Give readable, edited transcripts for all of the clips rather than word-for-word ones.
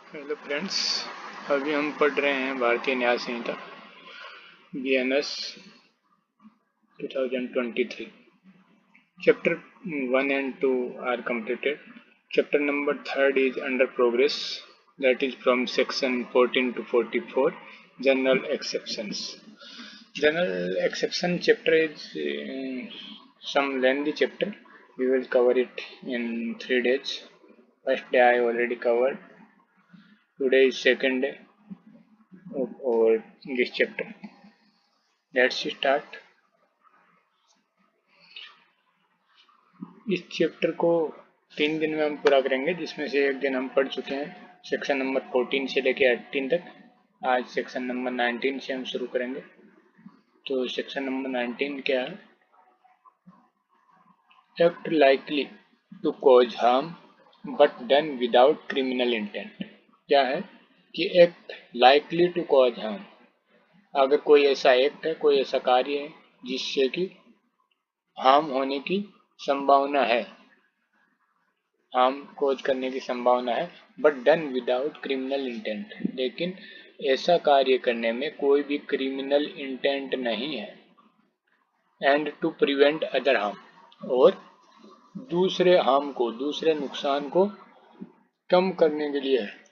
Hello friends, अभी हम पढ़ रहे हैं भारतीय न्याय संहिता BNS 2023। Chapter 1 and 2 are completed. Chapter number 3 is under progress, that is from section 14 to 44, general exceptions. General exception chapter is some lengthy chapter. We will cover it in 3 days. First day I already covered. Today is second day of this chapter. Let's start. इस chapter को 3 दिन में हम पूरा करेंगे, जिसमें से एक दिन हम पढ़ चुके हैं सेक्शन नंबर 14 से लेकर 18 तक। आज सेक्शन नंबर 19 से हम शुरू करेंगे। तो सेक्शन नंबर 19 क्या है? Act likely to cause harm but done without criminal intent. क्या है कि act likely to cause harm, अगर कोई ऐसा एक्ट है, कोई ऐसा कार्य है जिससे कि हार्म होने की संभावना है, हार्म कॉज करने की संभावना है, but done without criminal intent, लेकिन ऐसा कार्य करने में कोई भी क्रिमिनल इंटेंट नहीं है। And to prevent other harm, और दूसरे हार्म को, दूसरे नुकसान को कम करने के लिए है।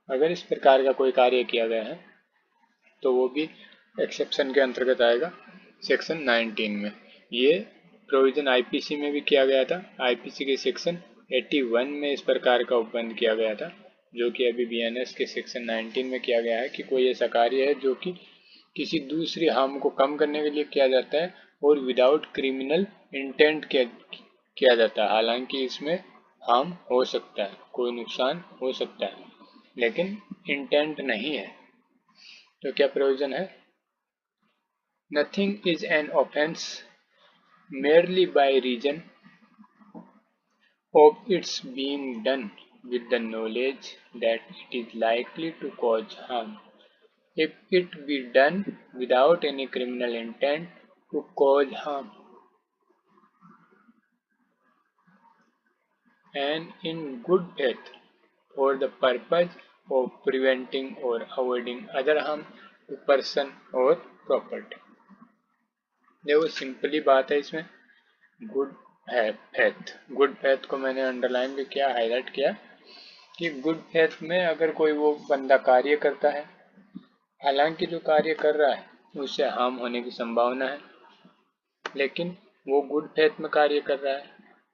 अगर इस प्रकार का कोई कार्य किया गया है तो वो भी एक्सेप्शन के अंतर्गत आएगा सेक्शन 19 में। ये प्रोविजन आईपीसी में भी किया गया था। आईपीसी के सेक्शन 81 में इस प्रकार का उपबंध किया गया था, जो कि अभी बीएनएस के सेक्शन 19 में किया गया है कि कोई ऐसा कार्य है जो कि किसी दूसरी हार्म को कम करने के लिए किया जाता है और विदाउट क्रिमिनल इंटेंट किया जाता है। हालांकि इसमें हार्म हो सकता है, कोई नुकसान हो सकता है, लेकिन इंटेंट नहीं है। तो क्या प्रोविजन है? Nothing is an offence merely by reason of its being done with the knowledge that it is likely to cause harm, if it be done without any criminal intent to cause harm, and in good faith for the purpose of preventing or avoiding other harm to person or property। देखो simply बात है इसमें, good है faith. Good faith को मैंने underline भी किया, highlight किया कि गुड फेथ में अगर कोई वो बंदा कार्य करता है, हालांकि जो कार्य कर रहा है उससे हार्म होने की संभावना है, लेकिन वो गुड फेथ में कार्य कर रहा है,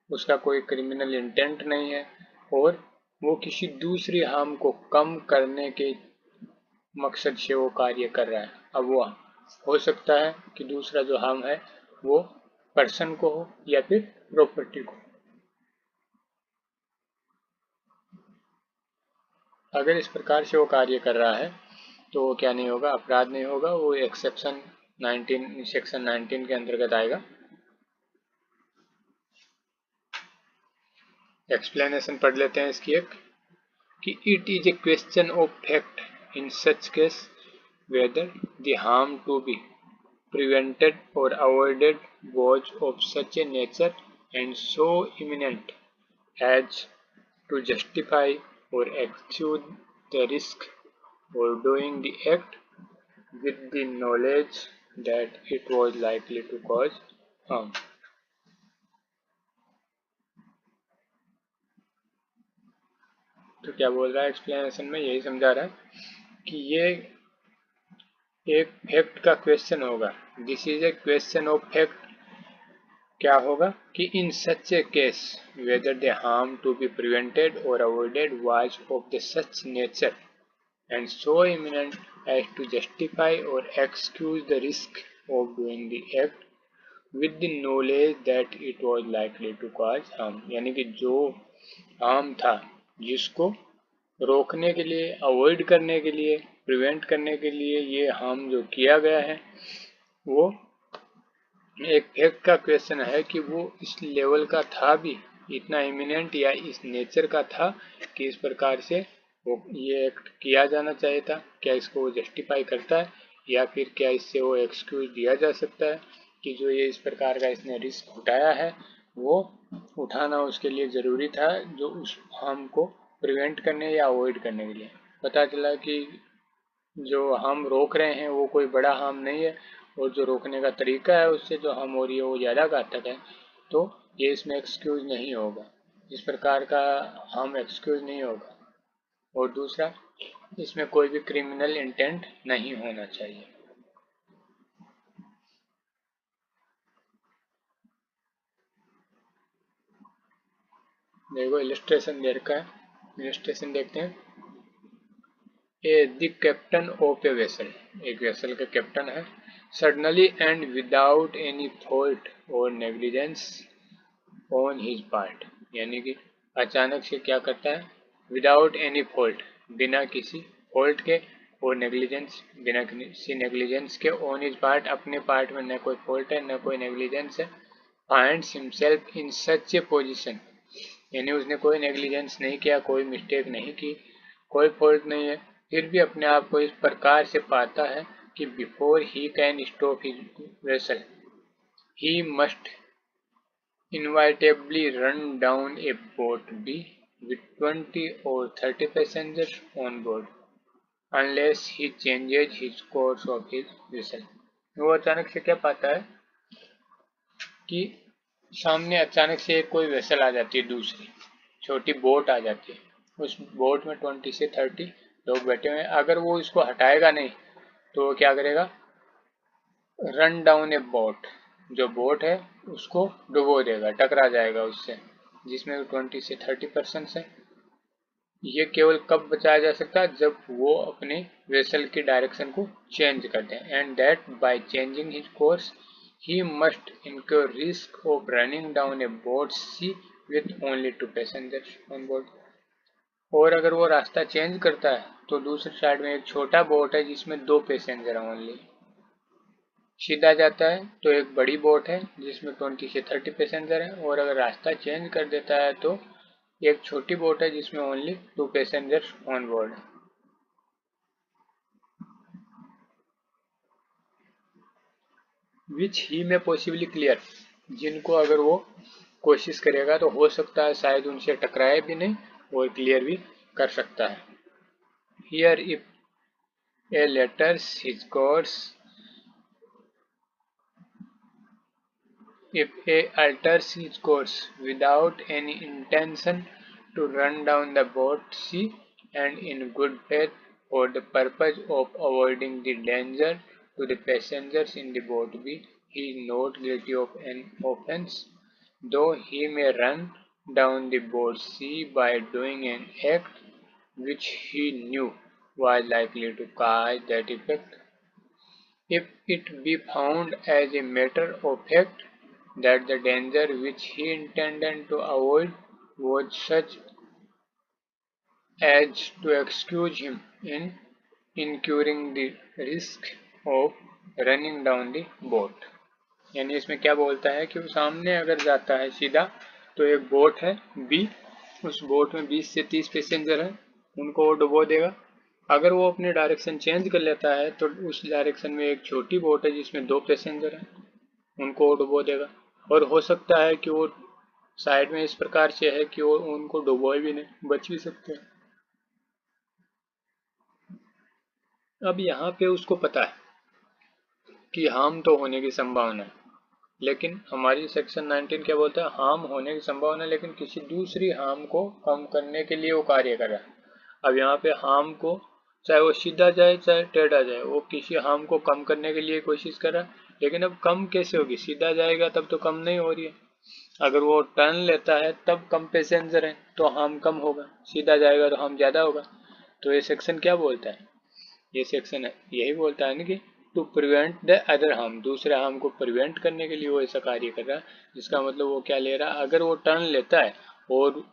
उसका कोई क्रिमिनल इंटेंट नहीं है और वो किसी दूसरी हार्म को कम करने के मकसद से वो कार्य कर रहा है। अब वो हो सकता है कि दूसरा जो हार्म है वो पर्सन को हो या फिर प्रॉपर्टी को। अगर इस प्रकार से वो कार्य कर रहा है तो वो क्या नहीं होगा, अपराध नहीं होगा, वो एक्सेप्शन 19 सेक्शन 19 के अंतर्गत आएगा। एक्सप्लेनेशन पढ़ लेते हैं इसकी एक, कि it is a question of fact in such case whether the harm to be prevented or avoided was of such a nature and so imminent as to justify or excuse the risk or doing the act with the knowledge that it was likely to cause harm। तो क्या बोल रहा है explanation में, यही समझा रहा है कि ये एक फैक्ट का क्वेश्चन होगा। This is a question of fact. क्या होगा कि in such a case whether the harm to be prevented और avoided was of the such nature and so imminent as to justify और excuse the risk of doing the act with the knowledge that it was likely to cause harm. यानी कि जो harm था, जिसको रोकने के लिए, अवॉइड करने के लिए, प्रिवेंट करने के लिए ये हार्म जो किया गया है, वो एक फैक्ट का क्वेश्चन है कि वो इस लेवल का था भी, इतना इमिनेंट या इस नेचर का था कि इस प्रकार से वो ये एक्ट किया जाना चाहिए था। क्या इसको वो जस्टिफाई करता है या फिर क्या इससे वो एक्सक्यूज दिया जा सकता है कि जो ये इस प्रकार का इसने रिस्क उठाया है वो उठाना उसके लिए ज़रूरी था, जो उस हार्म को प्रिवेंट करने या अवॉइड करने के लिए। पता चला कि जो हम रोक रहे हैं वो कोई बड़ा हार्म नहीं है, और जो रोकने का तरीका है उससे जो हार्म हो रही है वो ज़्यादा घातक है, तो ये इसमें एक्सक्यूज नहीं होगा। इस प्रकार का हार्म एक्सक्यूज नहीं होगा। और दूसरा, इसमें कोई भी क्रिमिनल इंटेंट नहीं होना चाहिए। देखो इलिस्ट्रेशन दे रखा है, इलिस्ट्रेशन देखते हैं। The captain of a vessel, एक वेसल का कैप्टन है, suddenly and without any fault और नेग्लिजेंस ऑन हिज पार्ट, यानी कि अचानक से क्या करता है, विदाउट एनी फॉल्ट, बिना किसी फॉल्ट के, और नेग्लिजेंस, बिना किसी नेग्लिजेंस के, ऑन हिज पार्ट, अपने पार्ट में न कोई फॉल्ट है न कोई नेग्लिजेंस है, finds himself in such A position, यानी उसने कोई नेग्लिजेंस नहीं किया, कोई मिस्टेक नहीं की, कोई फॉल्ट नहीं है, फिर भी अपने आप को इस प्रकार से पाता है कि before he can stop his vessel he must inevitably run down a boat B with 20 or 30 passengers on board unless he changes his course of his vessel। वो अचानक से क्या पाता है कि सामने अचानक से कोई वेसल आ जाती है, दूसरी छोटी बोट आ जाती है, उस बोट में 20 से 30 लोग बैठे हुए हैं। अगर वो इसको हटाएगा नहीं तो वो क्या करेगा, रन डाउन ए बोट, जो बोट है उसको डुबो देगा, टकरा जाएगा उससे, जिसमें 20 से 30% है। ये केवल कब बचाया जा सकता है, जब वो अपने वेसल की डायरेक्शन को चेंज करते हैं, and that by changing his course he must incur risk of running down a boat C with only 2 passengers on board. और अगर वो रास्ता चेंज करता है तो दूसरी साइड में एक छोटा बोट है जिसमें 2 पैसेंजर हैं ओनली, सीधा जाता है तो एक बड़ी बोट है जिसमें 20 से 30 पैसेंजर हैं, और अगर रास्ता चेंज कर देता है तो एक छोटी बोट है जिसमें ओनली 2 पैसेंजर्स ऑन बोर्ड है। विच ही में पॉसिबली क्लियर, जिनको अगर वो कोशिश करेगा तो हो सकता है शायद उनसे टकराए भी नहीं और क्लियर भी कर सकता है। Here if A letters his course, if A alters his course without any intention to run down the boat C and in good faith for the purpose of avoiding the danger to the passengers in the boat B, he is not guilty of an offence, though he may run down the boat C by doing an act which he knew was likely to cause that effect. If it be found as a matter of fact that the danger which he intended to avoid was such as to excuse him in incurring the risk of running down the boat। यानी इसमें क्या बोलता है कि वो सामने अगर जाता है सीधा तो एक बोट है बी, उस बोट में 20 से 30 पैसेंजर हैं, उनको वो डुबो देगा। अगर वो अपने डायरेक्शन चेंज कर लेता है तो उस डायरेक्शन में एक छोटी बोट है जिसमें 2 पैसेंजर हैं, उनको वो डुबो देगा। और हो सकता है कि वो साइड में इस प्रकार से है कि वो उनको डुबोए भी नहीं, बच भी सकते हैं। अब यहाँ पे उसको पता है कि हार्म तो होने की संभावना है, लेकिन हमारी सेक्शन 19 क्या बोलता है, हार्म होने की संभावना लेकिन किसी दूसरी हार्म को कम करने के लिए वो कार्य कर रहा है। अब यहाँ पे हार्म को, चाहे वो सीधा जाए चाहे टेढ़ा जाए, वो किसी हार्म को कम करने के लिए कोशिश कर रहा है, लेकिन अब कम कैसे होगी, सीधा जाएगा तब तो कम नहीं हो रही है। अगर वो टर्न लेता है तब कम पैसेंजर है तो हार्म कम होगा, सीधा जाएगा तो हार्म ज़्यादा होगा। तो ये सेक्शन क्या बोलता है, ये सेक्शन है यही बोलता है ना कि to prevent the other harm, दूसरे हार्म को प्रिवेंट करने के लिए वो ऐसा कार्य कर रहा है। जिसका मतलब वो क्या ले रहा है, अगर वो टर्न लेता है और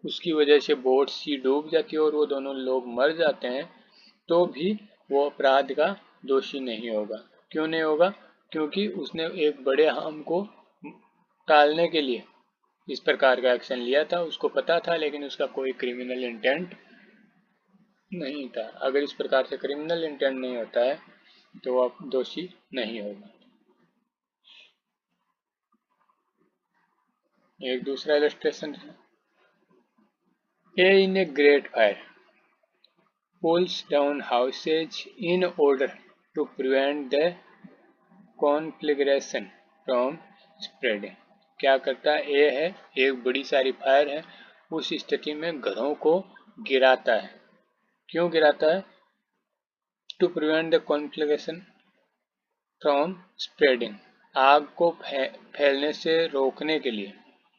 उसकी वजह से बोट सी डूब जाती है और वो दोनों लोग मर जाते हैं तो भी वो अपराध का दोषी नहीं होगा। क्यों नहीं होगा, क्योंकि उसने एक बड़े हार्म को टालने के लिए इस प्रकार का एक्शन लिया था, उसको पता था, लेकिन उसका कोई क्रिमिनल इंटेंट नहीं था। अगर इस प्रकार से क्रिमिनल इंटेंट नहीं होता है तो आप दोषी नहीं होगा। एक दूसरा इलस्ट्रेशन है। A in a great fire pulls down houses in order to prevent the conflagration from spreading। क्या करता है? ए है, एक बड़ी सारी फायर है, उस स्थिति में घरों को गिराता है। क्यों गिराता है? To prevent the conflagration from spreading, आग को फैलने से रोकने के लिए।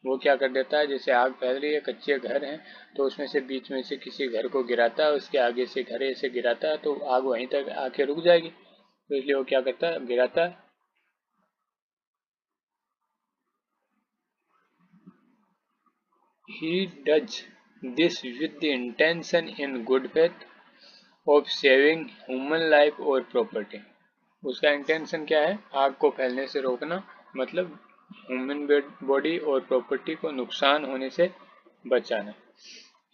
वो क्या कर देता है, जैसे आग फैल रही है, कच्चे घर हैं, तो उसमें से बीच में से किसी घर को गिराता है, उसके आगे से घर ऐसे गिराता है, तो आग वहीं तक आके रुक जाएगी, तो इसलिए वो क्या करता है, गिराता है। He does this with the intention in good faith of saving human life or property। उसका इंटेंशन क्या है? आग को फैलने से रोकना, मतलब ह्यूमन बॉडी और प्रॉपर्टी को नुकसान होने से बचाना।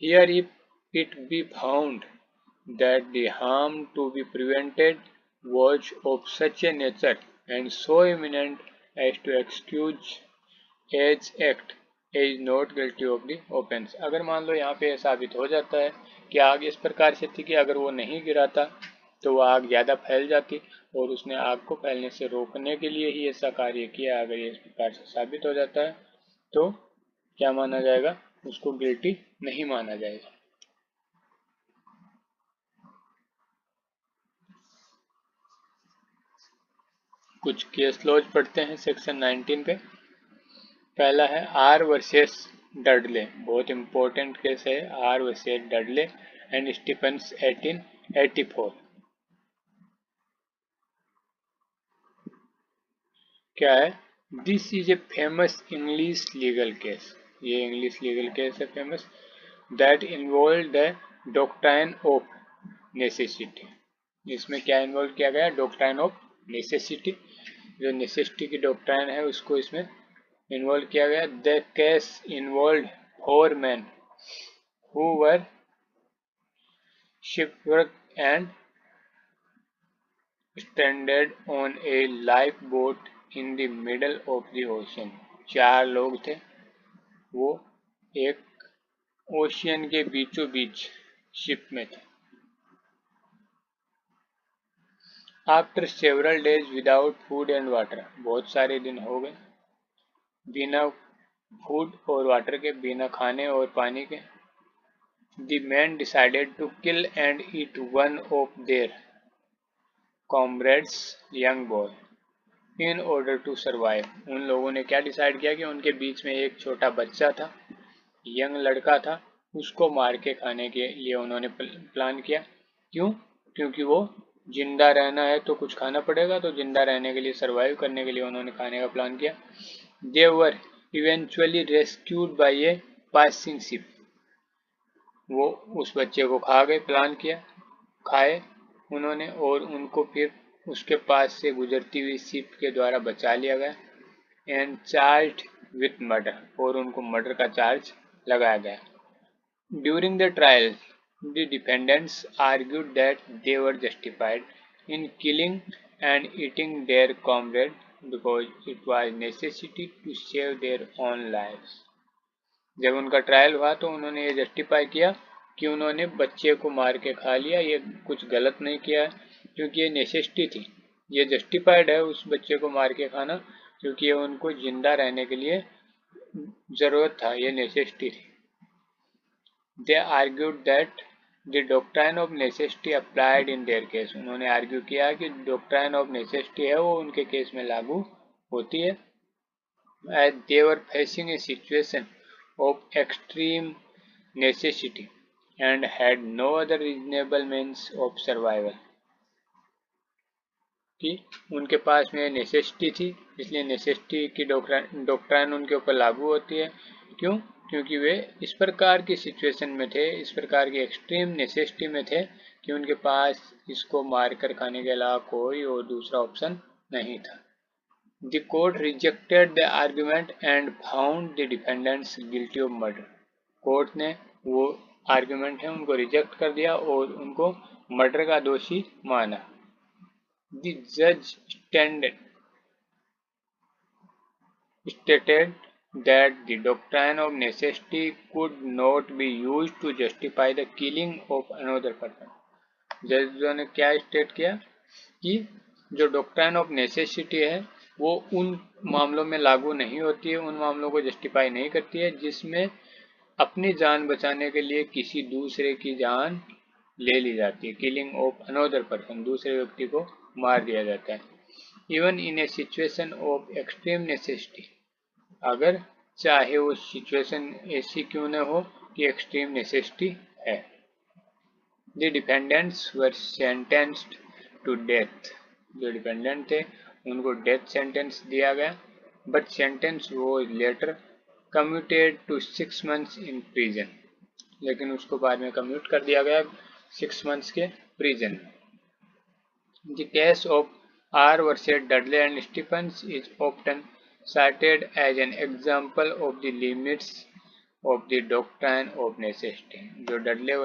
Here if it be found that the harm to be prevented was of such a nature and so imminent as to excuse as act is not guilty of the offence. अगर मान लो यहाँ पे साबित हो जाता है कि आग इस प्रकार से थी कि अगर वो नहीं गिराता तो वो आग ज़्यादा फैल जाती, और उसने आग को फैलने से रोकने के लिए ही ऐसा कार्य किया, अगर ये इस प्रकार से साबित हो जाता है तो क्या माना जाएगा? उसको गिल्टी नहीं माना जाएगा। कुछ केस लॉज पढ़ते हैं सेक्शन 19 पे। पहला है आर वर्सेस डडले, बहुत इंपॉर्टेंट केस है, R versus Dudley and Stephens 1884। क्या है? This is a famous English legal case, ये इंग्लिश लीगल केस है famous, that involve the doctrine of necessity. इसमें क्या इन्वॉल्व किया गया? डॉक्ट्राइन ऑफ नेसेसिटी, जो नेसेसिटी की डॉक्ट्राइन है उसको इसमें इन्वॉल्व किया गया। The case involve 4 men who were shipwrecked and stranded on a lifeboat in the middle of the ocean। 4 लोग थे, वो एक ओशियन के बीचों बीच शिप में थे। After several days without food and water, बहुत सारे दिन हो गए बिना फूड और वाटर के, बिना खाने और पानी के। The men decided to kill and eat one of their comrades' young boy in order to survive। उन लोगों ने क्या डिसाइड किया कि उनके बीच में एक छोटा बच्चा था, यंग लड़का था, उसको मार के खाने के लिए उन्होंने प्लान किया। क्यों? क्योंकि वो जिंदा रहना है तो कुछ खाना पड़ेगा, तो जिंदा रहने के लिए, सर्वाइव करने के लिए उन्होंने खाने का प्लान किया। They were eventually rescued by a passing ship। वो उस बच्चे को खा गए, प्लान किया, खाए उन्होंने, और उनको फिर उसके पास से गुजरती हुई शिप के द्वारा बचा लिया गया। एंड चार्ज्ड विथ मर्डर, और उनको मर्डर का चार्ज लगाया गया। During the trial the defendants argued that they were justified in killing and eating their comrade because it was necessity to save their own lives. जब उनका trial हुआ तो उन्होंने ये जस्टिफाई किया कि उन्होंने बच्चे को मार के खा लिया, ये कुछ गलत नहीं किया क्योंकि ये नेसेसिटी थी। ये जस्टिफाइड है उस बच्चे को मार के खाना, क्योंकि ये उनको जिंदा रहने के लिए ज़रूरत था, ये नेसेसिटी थी। They argued that the doctrine of necessity applied in their case. उन्होंने आर्ग्यू किया कि डॉक्ट्राइन ऑफ नेसेसिटी है वो उनके केस में लागू होती है। As they were facing a situation of extreme necessity and had no other reasonable means of survival। कि उनके पास में नेसेसिटी थी, इसलिए नेसेसिटी की डॉक्ट्राइन उनके ऊपर लागू होती है। क्यों? क्योंकि वे इस प्रकार की सिचुएशन में थे, इस प्रकार की एक्सट्रीम नेसेसिटी में थे कि उनके पास इसको मारकर खाने के अलावा कोई और दूसरा ऑप्शन नहीं था। The court rejected the argument and found the defendants guilty of murder। Court ने वो आर्ग्यूमेंट है उनको रिजेक्ट कर दिया और उनको मर्डर का दोषी माना। The judge stated that the doctrine of necessity could not be used to justify the killing of another person। जजों ने क्या स्टेट किया कि जो डॉक्ट्राइन ऑफ नेसेसिटी है वो उन मामलों में लागू नहीं होती है, उन मामलों को जस्टिफाई नहीं करती है जिसमें अपनी जान बचाने के लिए किसी दूसरे की जान ले ली जाती है, किलिंग ऑफ अनदर पर्सन, दूसरे व्यक्ति को मार दिया जाता है। Even in a situation of extreme necessity, अगर चाहे वो सिचुएशन ऐसी क्यों न हो कि एक्सट्रीम नेसेसिटी है। The dependents were sentenced to death, जो डिपेंडेंट थे उनको डेथ सेंटेंस दिया गया, बट सेंटेंस वो later commuted to 6 months in prison, लेकिन उसको बाद में कम्यूट कर दिया गया 6 months के प्रिजन में। The case of R versus Dudley and Stephens is often cited as an example of the limits of the doctrine of necessity। जो Dudley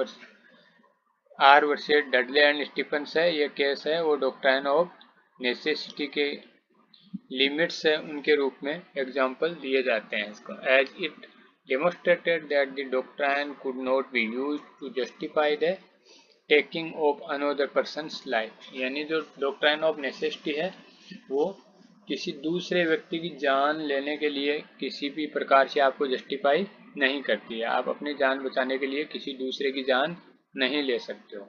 R versus Dudley and Stephens है, ये case है वो doctrine of necessity के limits है उनके रूप में एग्जाम्पल दिए जाते हैं इसको। As it demonstrated that the doctrine could not be used to justify the taking of another person's life, यानी जो डॉक्ट्राइन ऑफ नेसेसिटी है वो किसी दूसरे व्यक्ति की जान लेने के लिए किसी भी प्रकार से आपको जस्टिफाई नहीं करती है। आप अपनी जान बचाने के लिए किसी दूसरे की जान नहीं ले सकते हो।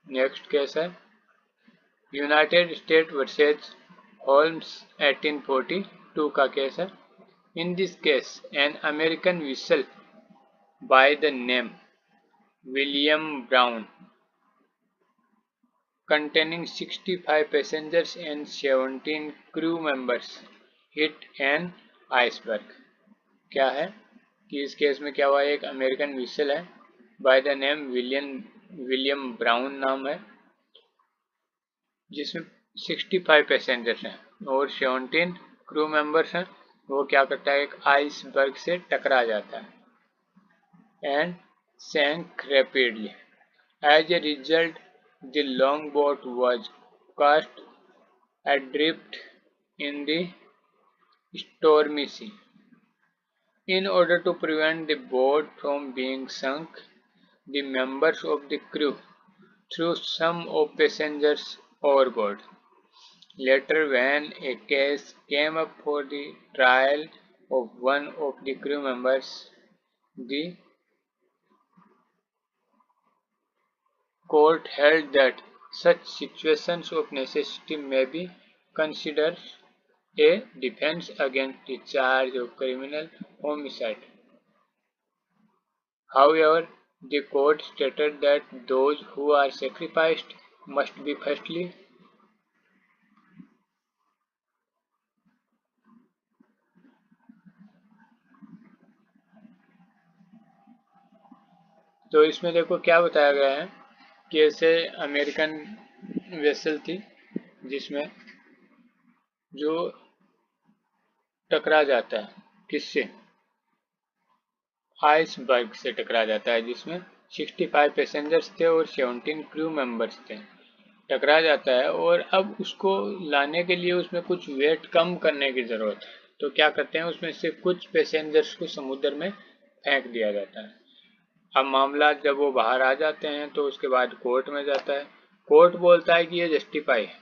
नेक्स्ट केस है यूनाइटेड स्टेट वर्सेस होल्म्स 1842 का केस है। In this case, an American vessel by the name William Brown, containing 65 passengers and 17 crew members, hit an iceberg। क्या है कि इस केस में क्या हुआ, एक अमेरिकन विसल है by the name William brown नाम है, जिसमें 65 पैसेंजर्स हैं और 17 क्रू मेंबर्स हैं। वो क्या करता है, एक आइसबर्ग से टकरा जाता है and sank rapidly. As a result the long boat was cast adrift in the stormy sea. In order to prevent the boat from being sunk, the members of the crew threw some of passengers overboard. Later, when a case came up for the trial of one of the crew members, the court held that such situations of necessity may be considered a defense against the charge of criminal homicide. However, the court stated that those who are sacrificed must be firstly तो इसमें देखो क्या बताया गया है कि ऐसे American vessel थी जिसमें जो टकरा जाता है, किससे, आइसबर्ग से टकरा जाता है, जिसमें 65 पैसेंजर्स थे और 17 क्रू मेंबर्स थे। टकरा जाता है और अब उसको लाने के लिए उसमें कुछ वेट कम करने की ज़रूरत है, तो क्या करते हैं उसमें से कुछ पैसेंजर्स को समुद्र में फेंक दिया जाता है। अब मामला जब वो बाहर आ जाते हैं तो उसके बाद कोर्ट में जाता है। कोर्ट बोलता है कि ये जस्टिफाई है।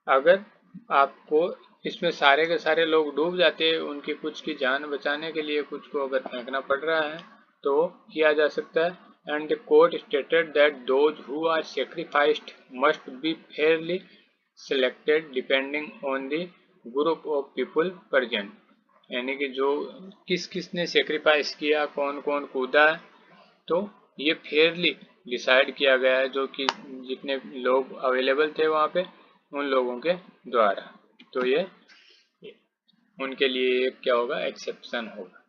अगर आपको इसमें सारे के सारे लोग डूब जाते हैं, उनकी कुछ की जान बचाने के लिए कुछ को अगर फेंकना पड़ रहा है तो किया जा सकता है। And the court stated that those who are sacrificed must be fairly selected depending on the group of people present, यानी कि जो किसने सेक्रीफाइस किया, कौन कौन कूदा है, तो ये फेयरली डिसाइड किया गया है, जो कि जितने लोग अवेलेबल थे वहाँ पे उन लोगों के द्वारा। तो ये उनके लिए क्या होगा, एक्सेप्शन होगा।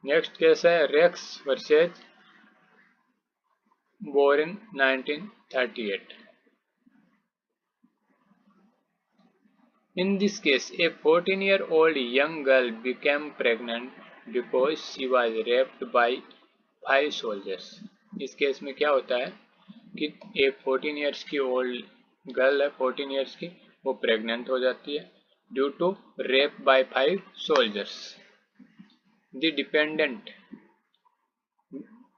नेक्स्ट केस है Rex versus Bourne 1938। In this case, a 14-year-old young girl became pregnant because she was raped by 5 soldiers। इस केस में क्या होता है कि एक 14 ईयर्स की ओल्ड गर्ल है, 14 ईयर्स की, वो प्रेग्नेंट हो जाती है due to rape by 5 soldiers. The dependent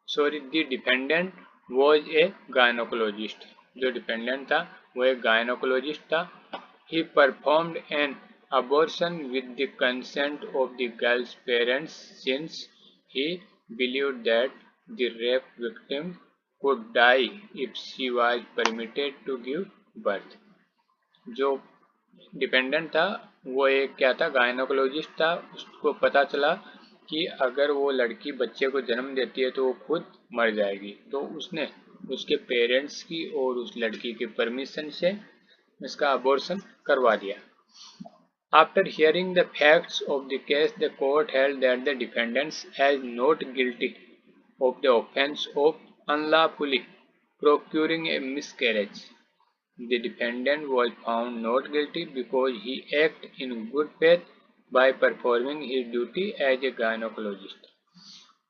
the dependent was a gynaecologist. जो डिपेंडेंट था वो एक गायनोकोलॉजिस्ट था। He performed an abortion with the consent of the girl's parents since he believed that the rape victim could die if she was permitted to give birth। जो dependent था वो एक क्या था, गायनोकोलॉजिस्ट था। उसको पता चला कि अगर वो लड़की बच्चे को जन्म देती है तो वो खुद मर जाएगी, तो उसने उसके पेरेंट्स की और उस लड़की के परमिशन से इसका अबॉर्शन करवा दिया। After hearing the facts of the case, the court held that the defendants as not guilty of the offence of unlawfully procuring a miscarriage. The defendant was found not guilty because he acted in good faith by performing his duty as a gynecologist।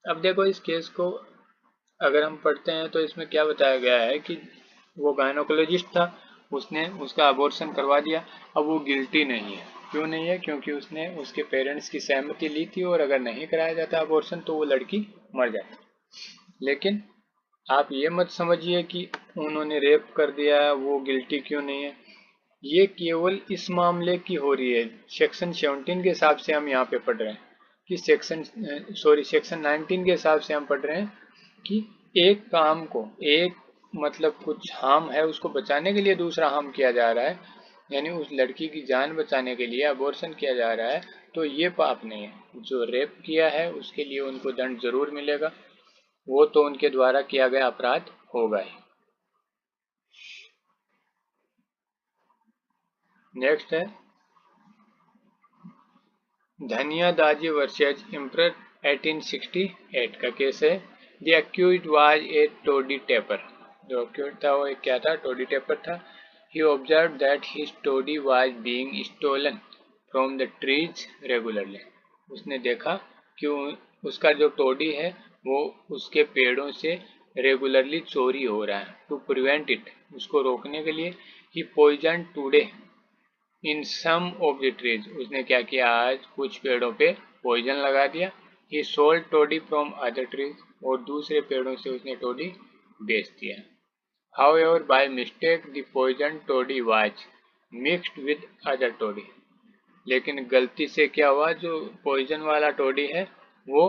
अब देखो इस case को अगर हम पढ़ते हैं तो इसमें क्या बताया गया है कि वो गायनोकोलॉजिस्ट था, उसने उसका अबॉर्शन करवा दिया। अब वो गिल्टी नहीं है। क्यों नहीं है? क्योंकि उसने उसके पेरेंट्स की सहमति ली थी और अगर नहीं कराया जाता अबॉर्शन तो वो लड़की मर जाती। लेकिन आप ये मत समझिए कि उन्होंने रेप कर दिया, वो गिल्टी क्यों नहीं है। ये केवल इस मामले की हो रही है। सेक्शन 17 के हिसाब से हम यहाँ पे पढ़ रहे हैं कि सेक्शन 19 के हिसाब से हम पढ़ रहे हैं कि एक काम को, एक मतलब कुछ हार्म है उसको बचाने के लिए दूसरा हार्म किया जा रहा है, यानी उस लड़की की जान बचाने के लिए अबॉर्शन किया जा रहा है, तो ये पाप नहीं है। जो रेप किया है उसके लिए उनको दंड जरूर मिलेगा, वो तो उनके द्वारा किया गया अपराध होगा ही। नेक्स्ट है धनिया दाजी वर्सेज एम्परर 1868 का केस है। The accused was a toddy tapper. जो एक्यूज्ड था वो एक क्या था, टोडी टेपर था। He observed that his toddy was being stolen from the trees regularly. उसने देखा कि उसका जो टोडी है वो उसके पेड़ों से रेगुलरली चोरी हो रहा है। टू प्रिवेंट इट, उसको रोकने के लिए, he poison toddy in some of the trees, उसने क्या किया, आज कुछ पेड़ों पे पॉइजन लगा दिया। He sold toddy from other trees, और दूसरे पेड़ों से उसने टोडी बेच दिया। However by mistake the poison toddy was mixed with other toddy, लेकिन गलती से क्या हुआ, जो पॉइजन वाला टोडी है वो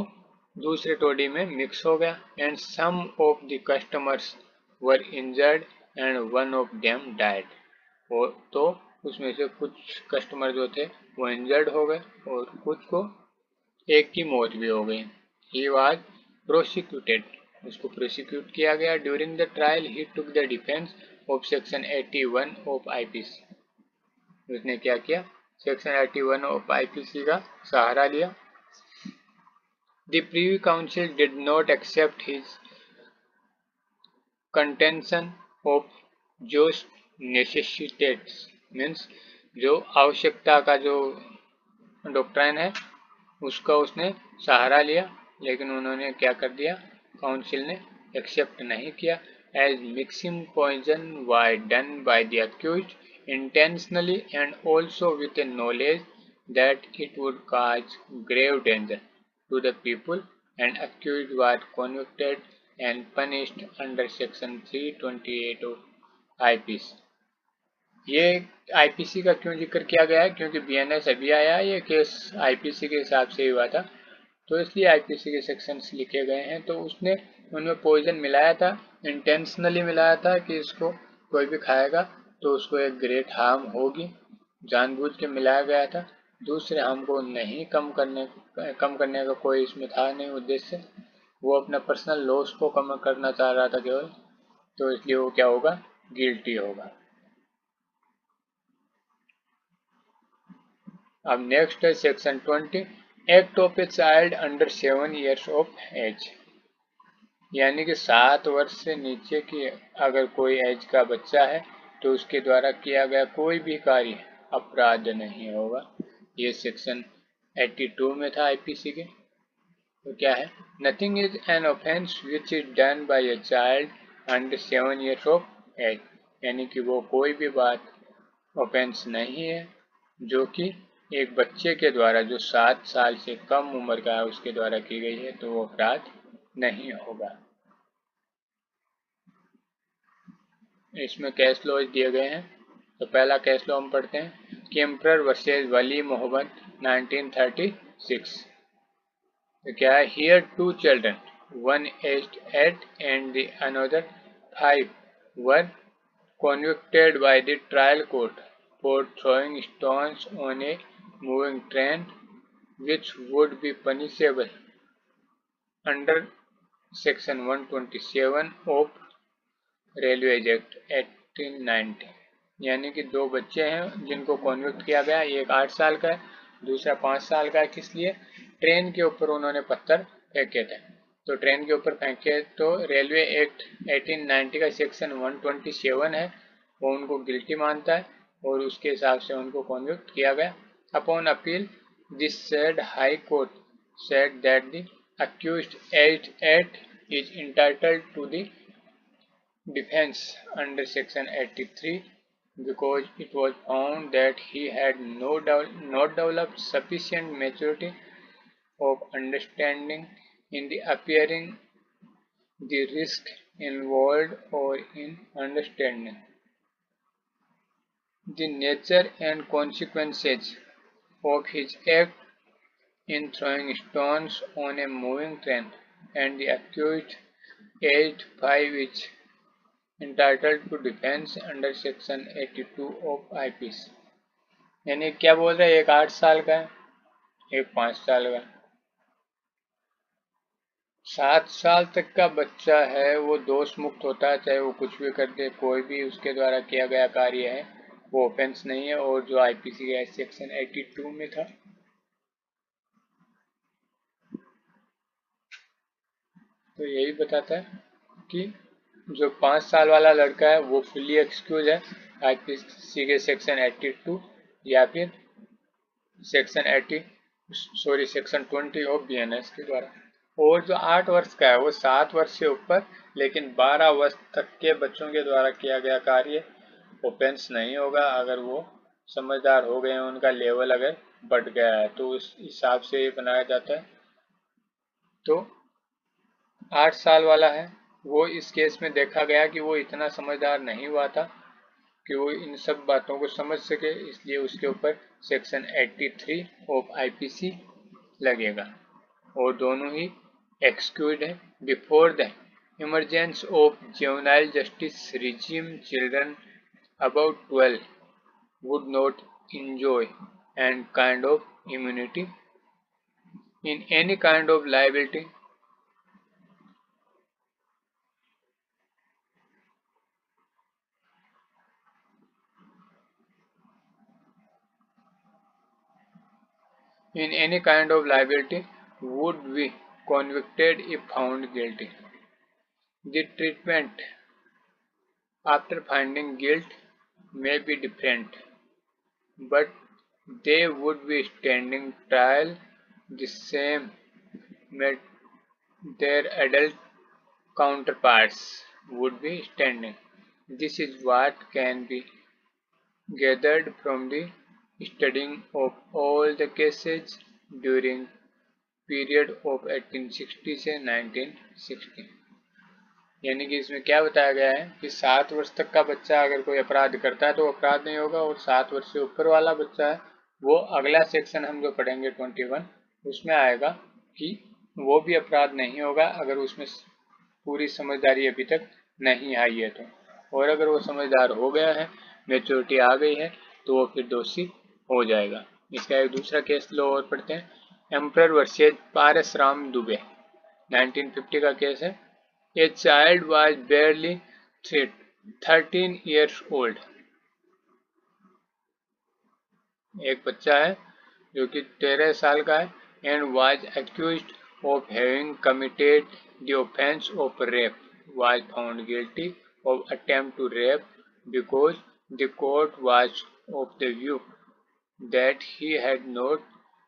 दूसरे टोडी में मिक्स हो गया। And some of the customers were injured and one of them died, और तो उसमें से कुछ कस्टमर जो थे वो इंजर्ड हो गए और कुछ को एक की मौत भी हो गई। ही वाज प्रोसिक्यूटेड, उसको प्रोसिक्यूट किया गया। During the trial he took the defence of section 81 of IPC, उसने क्या किया, सेक्शन 81 ऑफ आईपीसी का सहारा लिया। The Privy Council did not accept his contention of just necessitates, means जो आवश्यकता का जो डॉक्ट्राइन है उसका उसने सहारा लिया, लेकिन उन्होंने क्या कर दिया, काउंसिल ने एक्सेप्ट नहीं किया। As mixing poison was done by the accused intentionally and also with a knowledge that it would cause grave danger to the people, and accused was convicted and punished under section 328 of IPC. ये IPC का क्यों जिक्र किया गया है, क्योंकि BNS अभी आया, ये केस आईपीसी के हिसाब से ही हुआ था, तो इसलिए आईपीसी के सेक्शंस लिखे गए हैं। तो उसने उनमें पॉइजन मिलाया था, इंटेंशनली मिलाया था कि इसको कोई भी खाएगा तो उसको एक ग्रेट हार्म होगी, जानबूझ के मिलाया गया था। दूसरे हार्म को नहीं कम करने का कोई इसमें था नहीं उद्देश्य, वो अपना पर्सनल लॉस को कम करना चाह रहा था केवल, तो इसलिए वो क्या होगा, गिल्टी होगा। अब नेक्स्ट है section 20, act of a child under 7 years of age, यानी कि 7 वर्ष से नीचे की अगर कोई एज का बच्चा है तो उसके द्वारा किया गया कोई भी कार्य अपराध नहीं होगा। ये सेक्शन 82 में था आईपीसी के। तो क्या है, nothing is an offence which is done by a child under 7 years of age, यानी कि वो कोई भी बात ऑफेंस नहीं है जो कि एक बच्चे के द्वारा जो 7 साल से कम उम्र का है उसके द्वारा की गई है, तो वो अपराध नहीं होगा। इसमें केस लॉज दिए गए हैं। तो पहला केस लॉ हम पढ़ते हैं कि एम्परर वर्सेस वली मोहम्मद 1936। तो क्या है, here two children, one aged 8 and the another 5 were convicted by the trial court for throwing stones on a moving train, which would be punishable under section 127 of Railways Act 1890। यानी कि दो बच्चे हैं जिनको convict किया गया, एक 8 साल का है, दूसरा 5 साल का है। किस लिए? ट्रेन के ऊपर उन्होंने पत्थर फेंके थे। तो ट्रेन के ऊपर फेंके तो रेलवे एक्ट 1890 का सेक्शन 127 है, वो उनको गिल्टी मानता है और उसके हिसाब से उनको कॉन्विक्ट किया गया। Upon appeal this said high court said that the accused aged 8 is entitled to the defense under section 83 because it was found that he had not developed sufficient maturity of understanding in the appearing the risk involved or in understanding the nature and consequences of his act in throwing stones on a moving train, and the accused aged 5 is entitled to defense under section 82 of IPC। यानी क्या बोल रहे हैं, एक 8 साल का है, एक 5 साल का। 7 साल तक का बच्चा है वो दोष मुक्त होता है, चाहे वो कुछ भी कर दे, कोई भी उसके द्वारा किया गया कार्य है वो ऑफेंस नहीं है, और जो आईपीसी का सेक्शन 82 में था। तो यही बताता है कि जो 5 साल वाला लड़का है वो फुली एक्सक्यूज है आईपीसी के सेक्शन 82 या फिर सेक्शन 20 ऑफ बीएनएस के द्वारा। और जो 8 वर्ष का है वो 7 वर्ष से ऊपर लेकिन 12 वर्ष तक के बच्चों के द्वारा किया गया कार्य ऑफेंस नहीं होगा अगर वो समझदार हो गए हैं, उनका लेवल अगर बढ़ गया है, तो उस हिसाब से ये बनाया जाता है। तो 8 साल वाला है वो इस केस में देखा गया कि वो इतना समझदार नहीं हुआ था कि वो इन सब बातों को समझ सके, इसलिए उसके ऊपर सेक्शन 83 ऑफ आईपीसी लगेगा और दोनों ही एक्सक्यूज है। Before the emergence of juvenile justice regime, children about 12 would not enjoy any kind of immunity in any kind of liability would be convicted if found guilty. The treatment after finding guilt may be different, but they would be standing trial the same that their adult counterparts would be standing. This is what can be gathered from the studying of all the cases during period of 1860 से 1960। यानी कि इसमें क्या बताया गया है कि 7 वर्ष तक का बच्चा अगर कोई अपराध करता है तो अपराध नहीं होगा, और 7 वर्ष से ऊपर वाला बच्चा है वो अगला सेक्शन हम जो पढ़ेंगे 21 उसमें आएगा कि वो भी अपराध नहीं होगा अगर उसमें पूरी समझदारी अभी तक नहीं आई है तो। और अगर वो समझदार हो गया है, मेच्योरिटी आ गई है, तो वो फिर दोषी हो जाएगा। इसका एक दूसरा केस लो और पढ़ते हैं, एम्परर वर्सेस पारसराम दुबे 1950 का केस है। A child was बेयरली 13 years old। एक बच्चा है जो कि 13 साल का है, and was accused of having committed the offence of rape, was found guilty of attempt to rape because the court was of the view that he had not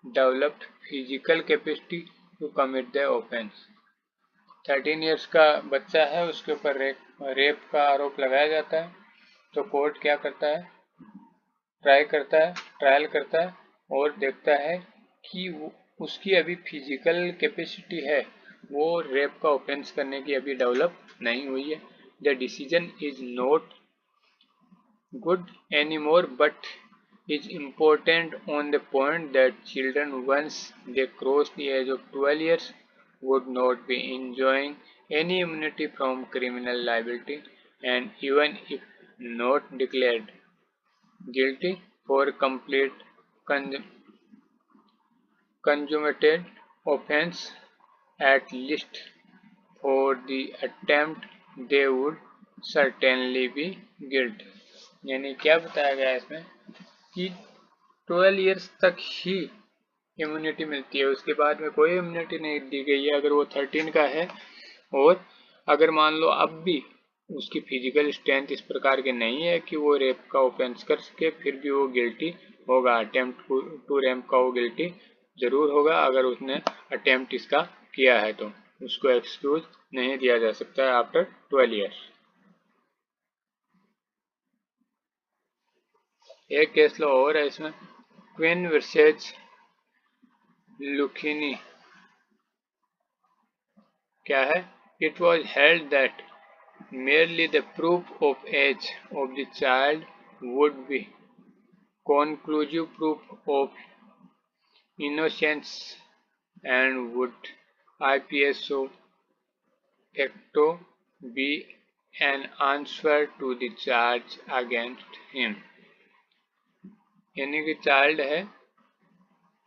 developed physical capacity to commit the offense। 13 years का बच्चा है, उसके ऊपर rape rape का आरोप लगाया जाता है तो कोर्ट क्या करता है, ट्रायल करता है और देखता है कि उसकी अभी फिजिकल कैपेसिटी है, वो रेप का ऑफेंस करने की अभी डेवलप नहीं हुई है। The decision is not good anymore, but is important on the point that children, once they cross the age of 12 years, would not be enjoying any immunity from criminal liability, and even if not declared guilty for complete consummated offense, at least for the attempt they would certainly be guilty। यानी क्या बताया गया है इसमें कि 12 years तक ही immunity मिलती है, उसके बाद में कोई इम्यूनिटी नहीं दी गई है अगर वो 13 का है। और अगर मान लो अब भी उसकी फिजिकल स्ट्रेंथ इस प्रकार के नहीं है कि वो रेप का ऑफेंस कर सके, फिर भी वो गिल्टी होगा। अटेम्प्ट टू रेप का वो गिल्टी जरूर होगा। अगर उसने अटेम्प्ट इसका किया है तो उसको एक्सक्यूज नहीं दिया जा सकता है आफ्टर 12 ईयर्स। एक केस लॉ और है इसमें, क्वीन वर्सेज लुखिनी। क्या है? It was held that merely the proof of age of the child would be conclusive proof of innocence and would ipso facto be an answer to the charge against him। यानी कि child है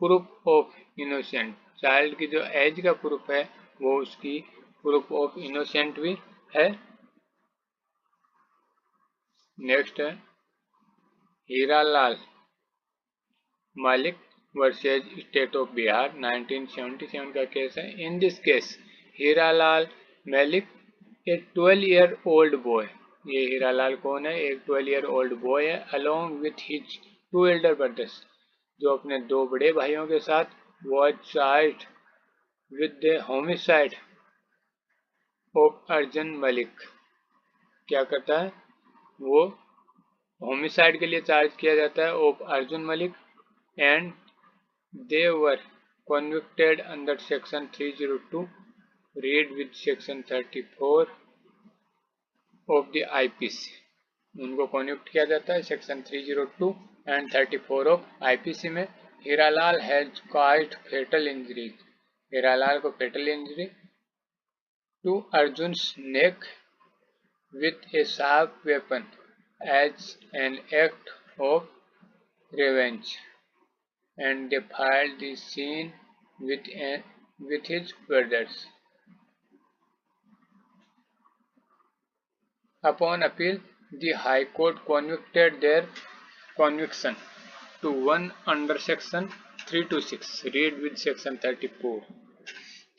proof of innocent, child की जो as का proof है वो उसकी proof of innocent भी है। नेक्स्ट है Hiralal Malik versus state of Bihar, 1977 का केस है। इन this case Hiralal Malik A 12-year-old boy, ये हीरालाल कौन है? एक 12-year-old बॉय है, along with his 2 elder brothers, जो अपने 2 बड़े भाइयों के साथ was charged with the homicide of Arjun Malik. क्या करता है वो? होमिसाइड के लिए चार्ज किया जाता है of Arjun Malik, and they were convicted under section 302 read with section 34 of the IPC। उनको कॉन्विक्ट किया जाता है सेक्शन 302 एंड 34 ऑफ आईपीसी में। Hiralal has caused fatal injuries, Hiralal को fatal injury to Arjun's neck with a sharp weapon as an act of revenge, and they filed the scene with his brothers। Upon appeal, the High Court convicted their conviction to one under section 326 read with section 34।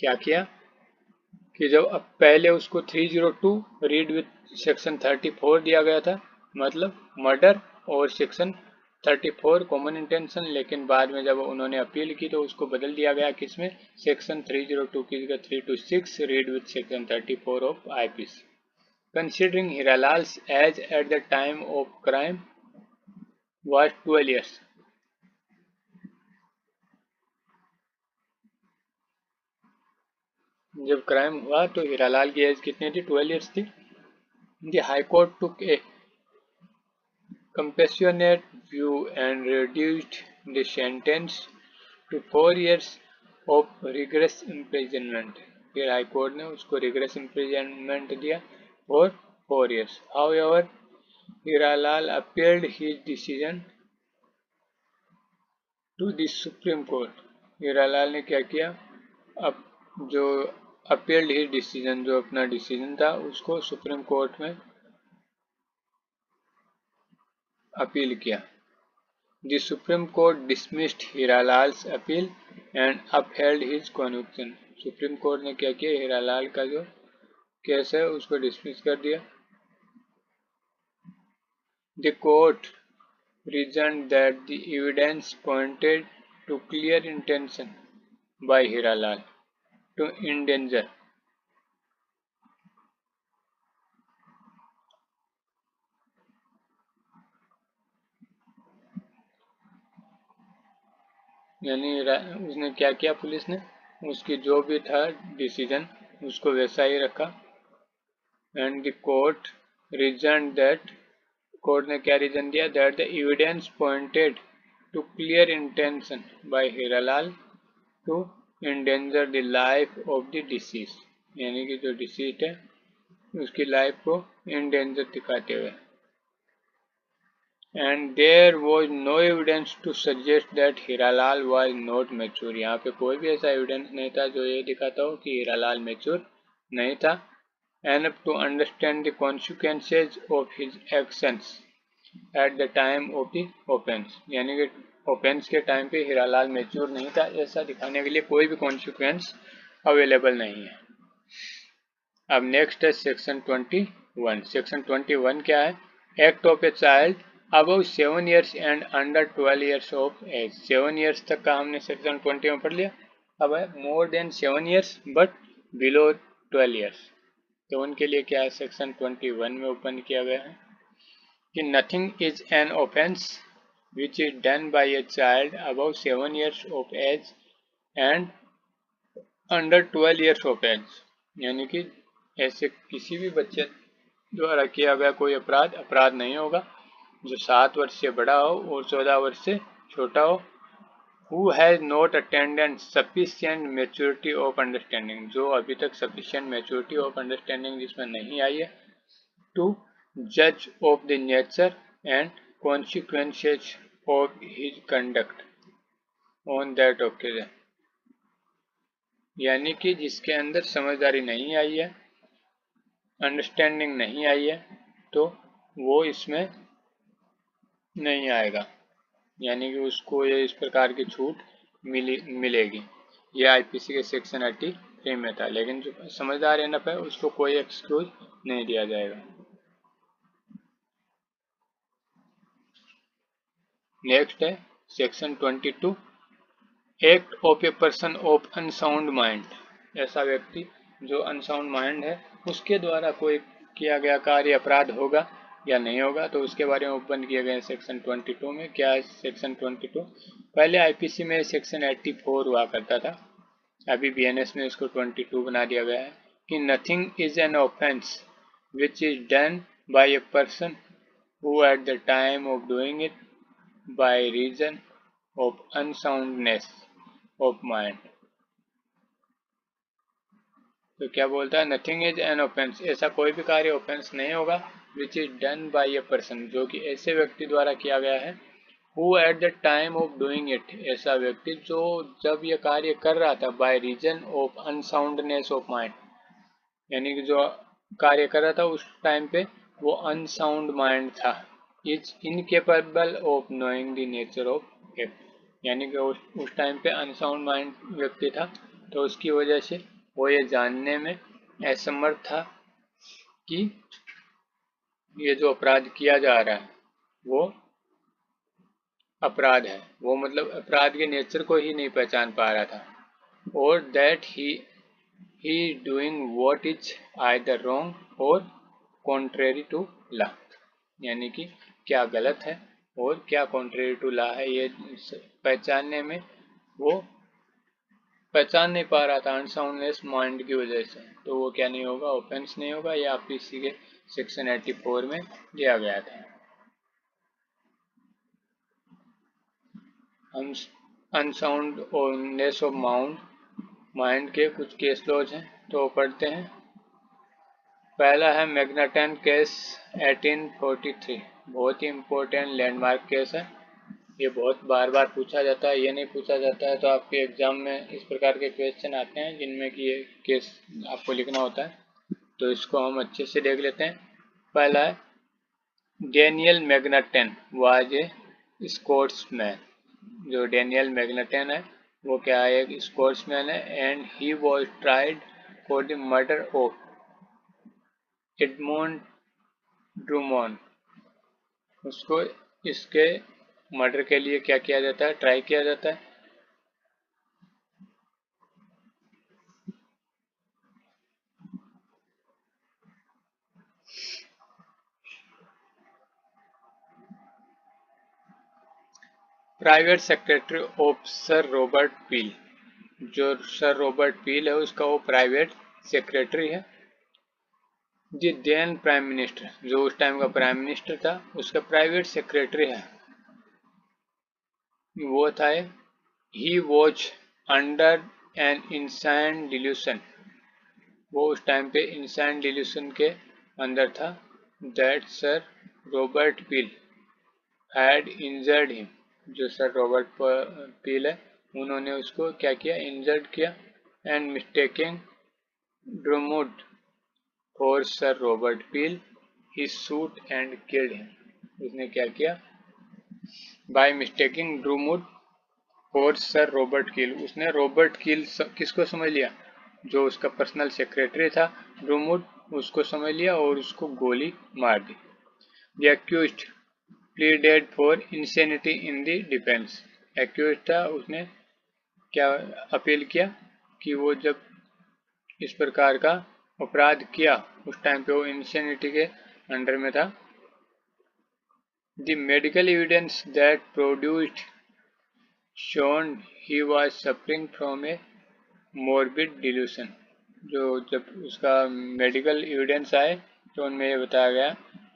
क्या किया कि जब अब पहले उसको 302 read with section 34 दिया गया था, मतलब मर्डर और सेक्शन 34 कॉमन इंटेंशन, लेकिन बाद में जब उन्होंने अपील की तो उसको बदल दिया गया किसमें? सेक्शन 302 की जगह 326 read with section 34 of IPC. Considering Hiralal's age at the time of crime was 12 years. जब क्राइम हुआ तो हीरालाल की एज कितनी थी? 12 ईयर्स थी। The high court took A compassionate view and reduced the sentence to 4 years of rigorous imprisonment। फिर high court ने उसको रिग्रेस imprisonment दिया for 4 years। However, Hiralal appealed his decision to the Supreme Court। Hiralal ने क्या किया? अब जो appealed his decision, जो अपना डिसीजन था उसको सुप्रीम कोर्ट में अपील किया। The Supreme Court dismissed Hiralal's appeal and upheld his conviction। Supreme court ने क्या किया? हीरालाल का जो केस है उसको डिसमिस कर दिया। The court reasoned that the evidence pointed to clear intention by Hiralal to endanger यानी उसने क्या किया, पुलिस ने उसकी जो भी था डिसीजन उसको वैसा ही रखा। And the court reason that, court ने क्या रीजन दिया, that the evidence pointed to clear intention by Hiralal to endanger the life of the deceased, यानी कि जो डिसीज है उसकी लाइफ को इंडेंजर दिखाते हुए। And there was no evidence to suggest that Hiralal was not mature, यहाँ पे कोई भी ऐसा एविडेंस नहीं था जो ये दिखाता हो कि हीरालाल मैच्योर नहीं था। Enough to understand the consequences of his actions at the time of the offence, यानी कि ऑफेंस के टाइम पे हीरालाल मैच्योर नहीं था ऐसा दिखाने के लिए कोई भी कॉन्सिक्वेंस अवेलेबल नहीं है। अब नेक्स्ट है सेक्शन 21। सेक्शन 21 क्या है, act of a child above 7 years and under 12 years of age. 7 years तक का हमने सेक्शन 20 में पढ़ लिया। अब है more than 7 years but below 12 years, तो उनके लिए क्या है, सेक्शन 21 में ओपन किया गया है कि nothing is an offence which is done by a child above 7 years of age and under 12 years of age, यानी कि ऐसे किसी भी बच्चे द्वारा किया गया कोई अपराध अपराध नहीं होगा जो 7 वर्ष से बड़ा हो और 14 वर्ष से छोटा हो। Who has not attended sufficient maturity of understanding, जो अभी तक सफिशिएंट मेच्योरिटी ऑफ अंडरस्टैंडिंग जिसमें नहीं आई है, टू जज of the nature and consequences of his conduct on that occasion, यानी कि जिसके अंदर समझदारी नहीं आई है, अंडरस्टैंडिंग नहीं आई है, तो वो इसमें नहीं आएगा, यानी कि उसको ये इस प्रकार की छूट मिलेगी। ये आईपीसी के सेक्शन 83 में था, लेकिन जो समझदार एनफ है उसको कोई एक्सक्यूज नहीं दिया जाएगा। नेक्स्ट है section 22, act of a person of unsound mind, ऐसा व्यक्ति जो अनसाउंड माइंड है उसके द्वारा कोई किया गया कार्य अपराध होगा या नहीं होगा, तो उसके बारे में ओपन किए गए सेक्शन 22 में। क्या है सेक्शन 22, पहले आईपीसी में सेक्शन 84 हुआ करता था, अभी बीएनएस में इसको 22 बना दिया गया है कि nothing is an offence which is done by a person who at the time of doing it by reason of unsoundness of mind. तो क्या बोलता है, नथिंग इज एन ऑफेंस, ऐसा कोई भी कार्य ऑफेंस नहीं होगा, which is done by a person, जो कि ऐसे व्यक्ति द्वारा किया गया है, who at the time of doing it, ऐसा व्यक्ति जो जब ये कार्य कर रहा था, by reason of unsoundness of mind, यानी कि जो कार्य कर रहा था उस टाइम पे वो अनसाउंड माइंड था, is incapable of knowing the nature of act, यानी कि उस टाइम पे अनसाउंड माइंड व्यक्ति था, तो उसकी वजह से वो ये जानने में असमर्थ था कि ये जो अपराध किया जा रहा है वो अपराध है, वो मतलब अपराध के नेचर को ही नहीं पहचान पा रहा था, और that he is doing what is either wrong और contrary to law, यानी कि क्या गलत है और क्या contrary to law है, ये पहचानने में वो पहचान नहीं पा रहा था अनसाउंडनेस माइंड की वजह से, तो वो क्या नहीं होगा, ऑफेंस नहीं होगा। ये आईपीसी के सेक्शन 84 में दिया गया था। अनसाउंडनेस ऑफ माइंड के कुछ केस लॉज हैं, तो पढ़ते हैं। पहला है मैग्नाटन केस 1843, बहुत ही इम्पोर्टेंट लैंडमार्क केस है, ये बहुत बार बार पूछा जाता है, ये नहीं पूछा जाता है तो आपके एग्जाम में इस प्रकार के क्वेश्चन आते हैं जिनमें कि ये केस आपको लिखना होता है, तो इसको हम अच्छे से देख लेते हैं। पहला है Daniel M'Naghten was a Scotsman, जो डेनियल मैग्नाटन है वो क्या है, एक स्कॉट्समैन है, and he was tried for the murder of Edmond Drummond, उसको इसके मर्डर के लिए क्या किया जाता है, ट्राई किया जाता है। Private secretary of sir Robert पील। जो सर रॉबर्ट पील है उसका वो प्राइवेट सेक्रेटरी है। दी देन प्राइम मिनिस्टर, जो उस टाइम का प्राइम मिनिस्टर था, उसका प्राइवेट सेक्रेटरी है, वो था। He was under an insane delusion, वो उस टाइम पे इंसान डिल्यूशन के अंदर था। That Sir Robert Peel had injured him, जो सर रॉबर्ट पील है उन्होंने उसको क्या किया, इंजर्ड किया। And mistaking Drummond for Sir Robert Peel he shoot and killed him, उसने क्या किया, by mistaking Drummond for Sir Robert Peel, उसने रॉबर्ट कील किसको समझ लिया, जो उसका पर्सनल सेक्रेटरी था ड्रूमुड, उसको समझ लिया और उसको गोली मार दी। The accused pleaded for insanity in the defence, accuse था, उसने क्या अपील किया कि वो जब इस प्रकार का अपराध किया उस टाइम पे वो इंसेनिटी के अंडर में था। The medical evidence that produced shown he was suffering from a morbid delusion, जो जब उसका मेडिकल एविडेंस आए तो उनमें ये बताया गया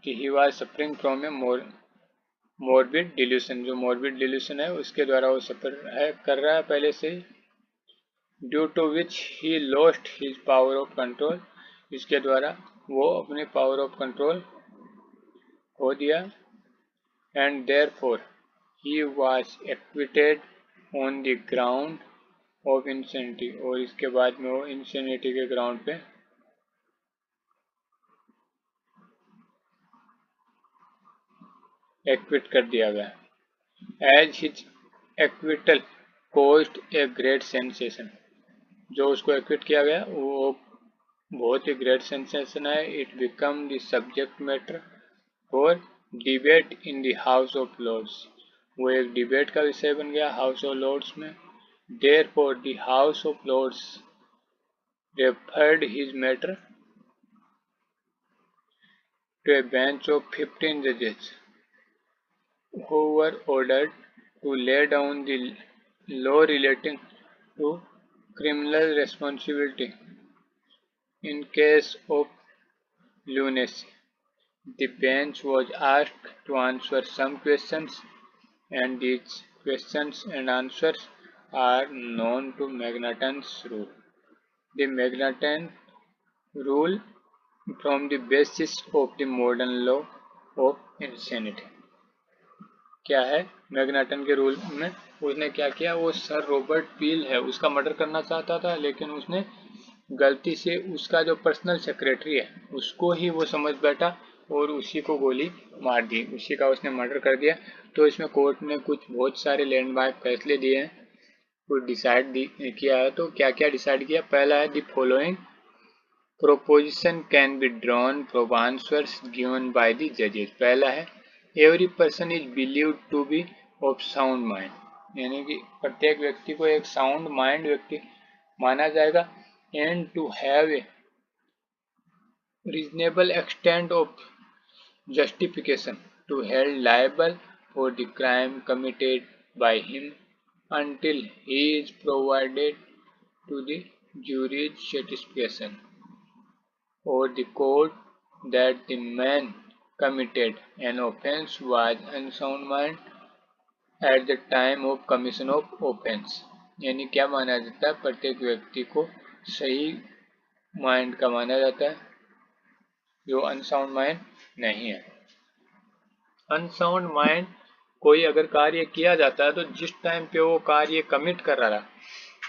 कि he was suffering from a morbid delusion, जो मोरबिड डिल्यूशन है उसके द्वारा वो सफर है कर रहा है पहले से ही। Due to which he lost his power of control, इसके द्वारा वो अपने पावर ऑफ कंट्रोल खो दिया। And therefore he was acquitted on the ground of insanity, और इसके बाद में वो इंसेनिटी के ग्राउंड पे एक्विट कर दिया गया। As his acquittal caused a great sensation, जो उसको एक्विट किया गया वो बहुत ही ग्रेट सेंसेशन है। It become the subject matter for debate in the House of Lords, वो एक डिबेट का विषय बन गया हाउस ऑफ लॉर्ड्स में। Therefore the House of Lords referred his matter to a bench of 15 judges who were ordered to lay down the law relating to criminal responsibility in case of lunacy. The bench was asked to answer some questions, and these questions and answers are known to Magnaten's rule. The Magnaten rule from the basis of the modern law of insanity. क्या है मैग्नाटन के rule में, उसने क्या किया, वो sir Robert Peel है उसका मर्डर करना चाहता था, लेकिन उसने गलती से उसका जो पर्सनल सेक्रेटरी है उसको ही वो समझ बैठा और उसी को गोली मार दी, उसी का उसने मर्डर कर दिया। तो इसमें कोर्ट ने कुछ बहुत सारे लैंडमार्क फैसले दिए हैं, कुछ डिसाइड किया है। तो क्या क्या डिसाइड किया, पहला है the following proposition can be drawn from answers given by the जजेस। पहला है every person is believed to be of sound mind, यानी कि प्रत्येक व्यक्ति को एक साउंड माइंड व्यक्ति माना जाएगा। And to have a reasonable extent of justification to held liable for the crime committed by him until he is provided to the jury's satisfaction or the court that the man committed an offence was unsound mind at the time of commission of offence। यानी क्या माना जाता है, प्रत्येक व्यक्ति को सही mind का माना जाता है, जो अनसाउंड माइंड नहीं है। अनसाउंड माइंड कोई अगर कार्य किया जाता है तो जिस टाइम पे वो कार्य कमिट कर रहा है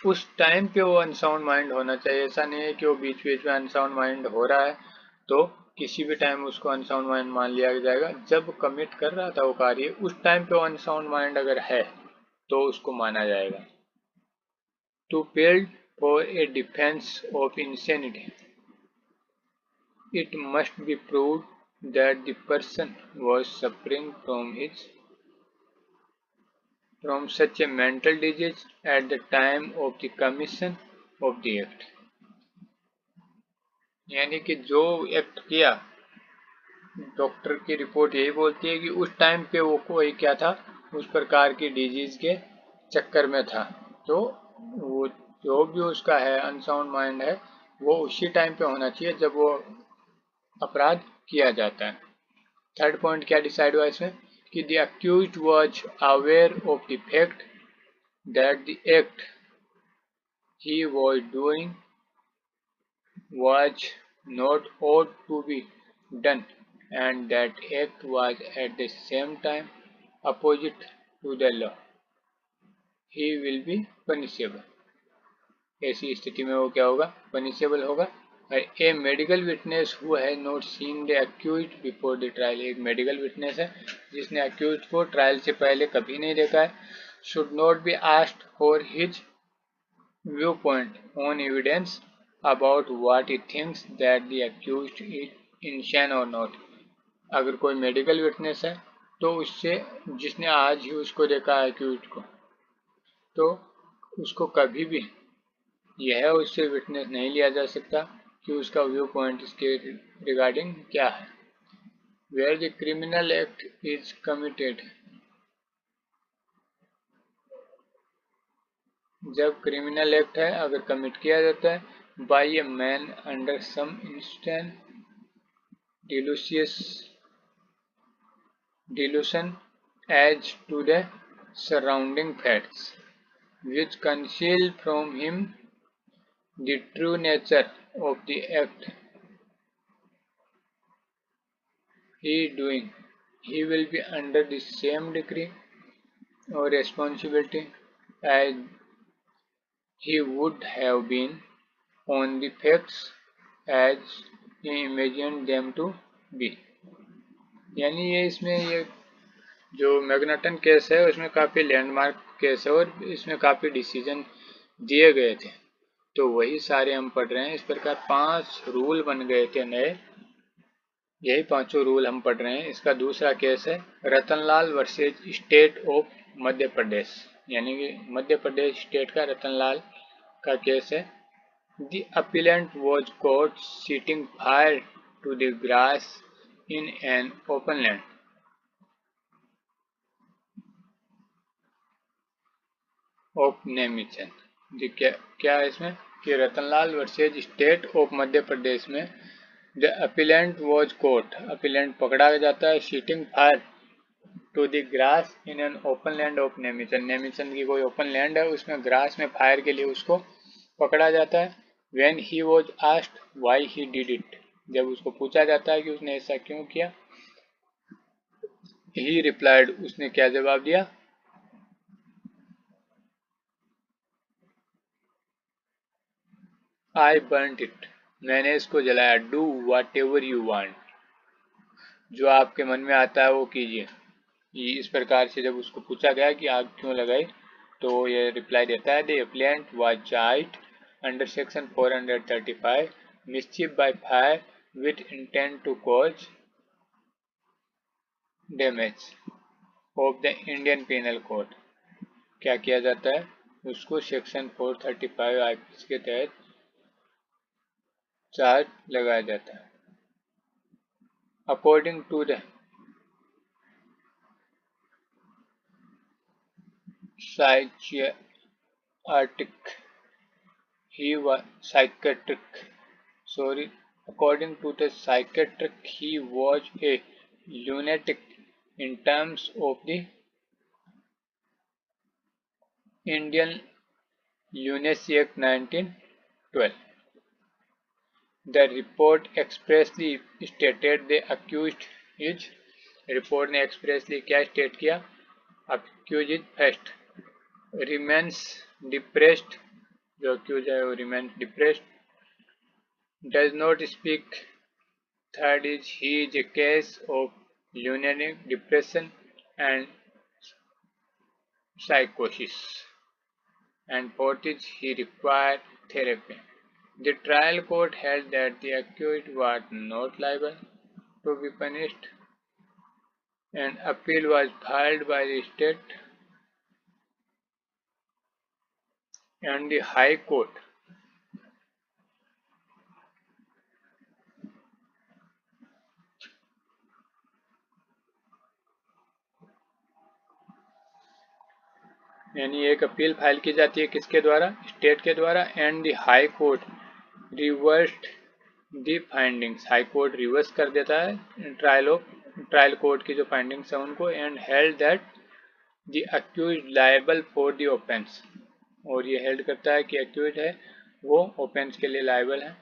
उस टाइम पे वो अनसाउंड माइंड होना चाहिए। ऐसा नहीं है कि वो बीच बीच में अनसाउंड माइंड हो रहा है तो किसी भी टाइम उसको अनसाउंड माइंड मान लिया जाएगा। जब कमिट कर रहा था वो कार्य उस टाइम पे वो अनसाउंड माइंड अगर है तो उसको माना जाएगा। To build for a defence of insanity it must be proved that the person was suffering from such a mental disease at the time of the commission of the act। यानी कि जो act किया, doctor की report यही बोलती है कि उस टाइम पे वो कोई क्या था, उस प्रकार की डिजीज के चक्कर में था। तो वो जो भी उसका है अनसाउंड माइंड है वो उसी टाइम पे होना चाहिए जब वो अपराध किया जाता है। थर्ड पॉइंट क्या डिसाइड हुआ इसमें कि the accused was aware of the fact that the act he was doing was not ought to be done and that act was at the same time opposite to the law. He will be punishable. ऐसी स्थिति में वो क्या होगा? Punishable होगा। A medical witness who has not seen the accused before the trial, एक medical witness है जिसने अक्यूज्ड को ट्रायल से पहले कभी नहीं देखा है, should not be asked for his viewpoint on evidence about what he thinks that the accused is insane or not. अगर कोई मेडिकल विटनेस है तो उससे, जिसने आज ही उसको देखा है अक्यूज्ड को, तो उसको कभी भी यह उससे विटनेस नहीं लिया जा सकता कि उसका व्यू पॉइंट इसके रिगार्डिंग क्या है। Where the criminal act is committed, जब क्रिमिनल एक्ट है अगर कमिट किया जाता है by a man under some instant delusion as to the surrounding facts which conceal from him the true nature of the act he is doing, he will be under the same degree or responsibility as he would have been on the facts as he imagined them to be। यानी ये इसमें ये जो मैग्नाटन case है उसमें काफ़ी landmark case है और इसमें काफ़ी डिसीजन दिए गए थे, तो वही सारे हम पढ़ रहे हैं। इस प्रकार 5 रूल बन गए थे नए, यही 5 रूल हम पढ़ रहे हैं। इसका दूसरा केस है Ratanlal versus state of Madhya प्रदेश, यानी कि मध्य प्रदेश स्टेट का रतनलाल का केस है। The appellant was caught setting fire to the grass in an open land. Of Nemichand, क्या है इसमें कि Ratanlal versus state of Madhya Pradesh में the appellant was caught, appellant पकड़ा जाता है setting fire to the grass in an open land of Nemichand, Nemichand की कोई ओपन लैंड है उसमें ग्रास में फायर के लिए उसको पकड़ा जाता है। When he was asked why he did it, जब उसको पूछा जाता है कि उसने ऐसा क्यों किया, ही रिप्लाइड, उसने क्या जवाब दिया, आई बर्न्ट इट, मैंने इसको जलाया। Do what ever you want, जो आपके मन में आता है वो कीजिए। इस प्रकार से जब उसको पूछा गया कि आग क्यों लगाई तो ये रिप्लाई देता है the appellant was charged under section 435 mischief by fire with intent to cause damage of the Indian Penal Code. क्या किया जाता है, उसको सेक्शन 435 आईपीसी के तहत चार्ज लगाया जाता है। According to the according to the psychiatric, he was a lunatic in terms of the Indian Lunacy Act 1912. The report expressly stated the accused is, report ने expressly क्या state किया, accused is first remains depressed, जो accused है वो remains depressed, does not speak, third is he is a case of lunatic depression and psychosis, and fourth is he required therapy. The trial court held that the accused was not liable to be punished. An appeal was filed by the state and the High Court. यानी एक appeal file की जाती है किसके द्वारा, state के द्वारा, and the high court reversed the findings, high court reverse कर देता है ट्रायल कोर्ट की जो फाइंडिंग्स है उनको, and held that the accused liable for the offence, और ये हेल्ड करता है कि अक्यूज्ड है वो ऑफेंस के लिए लायबल है।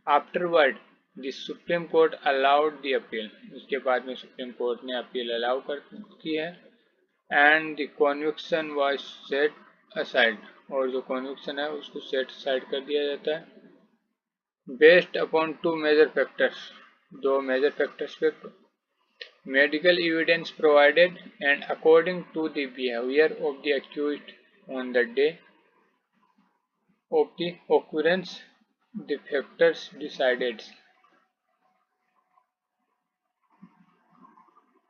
Afterward the supreme court allowed the appeal, उसके बाद में सुप्रीम कोर्ट ने अपील अलाउ कर की है, and the conviction was set aside, और जो कॉन्विक्शन है उसको सेट असाइड कर दिया जाता है। Based upon two major factors, दो मेजर फैक्टर्स पे, medical evidence provided and according to the behaviour of the accused on the day of the occurrence the factors decided,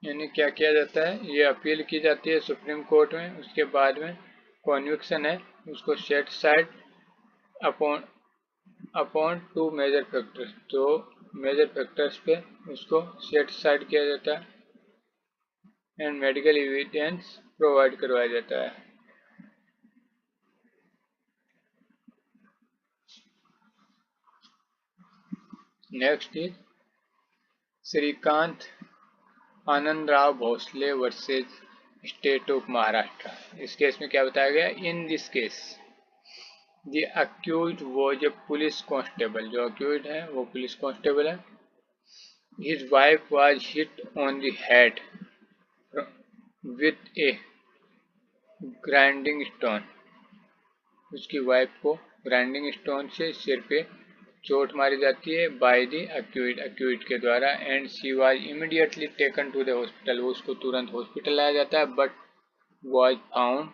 यानी क्या किया जाता है, ये अपील की जाती है सुप्रीम कोर्ट में, उसके बाद में कॉन्विक्शन है उसको set side upon upon two major factors, तो मेजर फैक्टर्स पे उसको सेट साइड किया जाता है, एंड मेडिकल एविडेंस प्रोवाइड करवाया जाता है। Next is Shrikant Anand Rao Bhosale versus state of Maharashtra. इस केस में क्या बताया गया, in this case the accused was a police constable, जो अक्यूज्ड है वो पुलिस कांस्टेबल है। His wife was hit on the head with a grinding stone, उसकी वाइफ को ग्राइंडिंग स्टोन से सिर पे चोट मारी जाती है बाय द अक्यूज्ड के द्वारा, and she was immediately taken to the hospital, उसको तुरंत हॉस्पिटल लाया जाता है, बट वाज फाउंड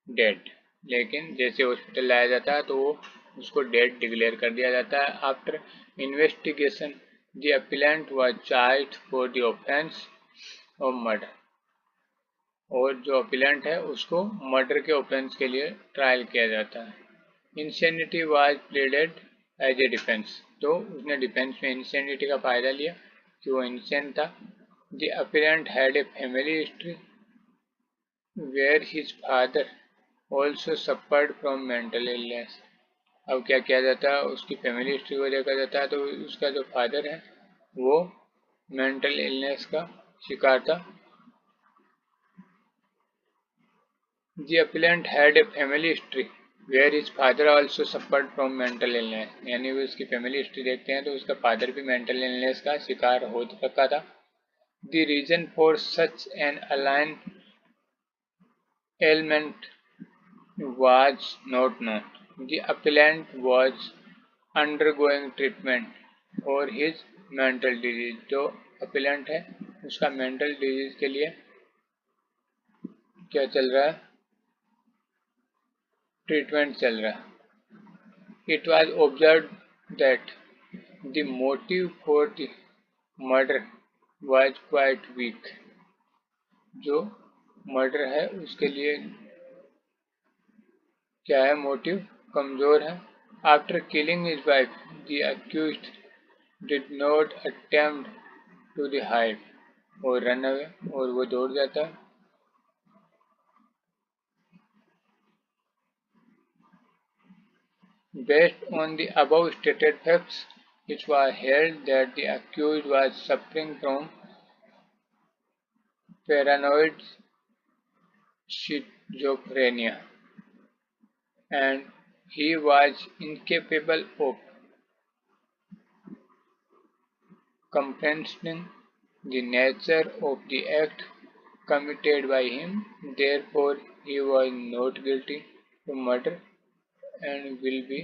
डेड, लेकिन जैसे हॉस्पिटल लाया जाता है तो वो उसको डेड डिक्लेयर कर दिया जाता है। After investigation the appellant was charged for the offence of murder, और जो अपीलेंट है उसको मर्डर के ऑफेंस के लिए ट्रायल किया जाता है। Insanity was pleaded as a defence, तो उसने डिफेंस में इंसेनिटी का फायदा लिया कि वो इंसेंट था। The appellant had a family history where his father also suffered from mental illness, अब क्या किया जाता है, उसकी फैमिली हिस्ट्री को देखा जाता है तो उसका जो फादर है वो मेंटल इलनेस का शिकार था। The appellant had a family history where his father also suffered from mental illness, यानी वो उसकी फैमिली हिस्ट्री देखते हैं तो उसका फादर भी मेंटल इलनेस का शिकार हो चुका था। The reason for such an ailment was not known. The appellant was undergoing treatment for his mental disease, जो appellant है उसका mental disease के लिए क्या चल रहा है, ट्रीटमेंट चल रहा है। It was observed that the motive for the murder was quite weak, जो मर्डर है उसके लिए क्या है, मोटिव कमजोर है। After killing his wife, the accused did not attempt to the hide or run away, और वो दौड़ जाता है। Based on the above stated facts, it was held that the accused was suffering from paranoid schizophrenia, and he was incapable of comprehending the nature of the act committed by him. Therefore, he was not guilty of murder and will be